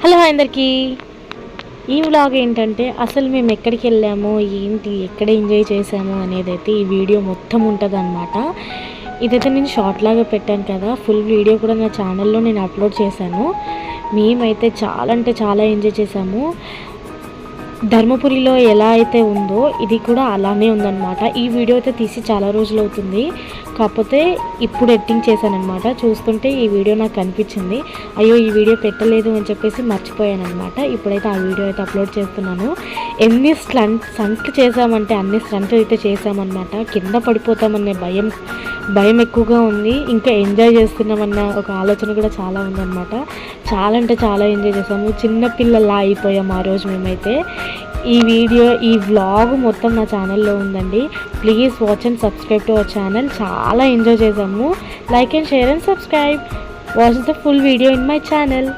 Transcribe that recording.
Hello అందరికీ. ఈ vlog ఏంటంటే అసలు మేము ఎక్కడికి వెళ్ళాము, ఏంటి, ఎక్కడ ఎంజాయ్ చేసాము అనేది అయితే ఈ వీడియో మొత్తం ఉంటుందన్నమాట. ఇదైతే నేను షార్ట్ లాగా పెట్టాను కదా, ఫుల్ వీడియో కూడా నా ఛానల్లో నేను అప్లోడ్ చేశాను. మేమైతే చాలా అంటే చాలా ఎంజాయ్ చేసాము. ధర్మపురిలో ఎలా అయితే ఉందో ఇది కూడా అలానే ఉందన్నమాట. ఈ వీడియో అయితే తీసి చాలా రోజులు అవుతుంది, కాకపోతే ఇప్పుడు ఎడిటింగ్ చేశానమాట. చూస్తుంటే ఈ వీడియో నాకు కనిపించింది, అయ్యో ఈ వీడియో పెట్టలేదు అని చెప్పేసి మర్చిపోయాను అనమాట. ఇప్పుడైతే ఆ వీడియో అయితే అప్లోడ్ చేస్తున్నాను. ఎన్ని స్టంట్లు చేసామంటే అన్ని స్టంట్లు అయితే చేసామన్నమాట. కింద పడిపోతామనే భయం ఎక్కువగా ఉంది, ఇంకా ఎంజాయ్ చేస్తున్నామన్న ఒక ఆలోచన కూడా చాలా ఉందన్నమాట. చాలా అంటే చాలా ఎంజాయ్ చేసాము, చిన్నపిల్లలా అయిపోయాము ఆ రోజు మేమైతే. ఈ వ్లాగ్ మొత్తం నా ఛానల్లో ఉందండి. Please watch and subscribe to our channel. చాలా ఎంజాయ్ చేసాము. Like and share and subscribe. Watch the full video in my channel.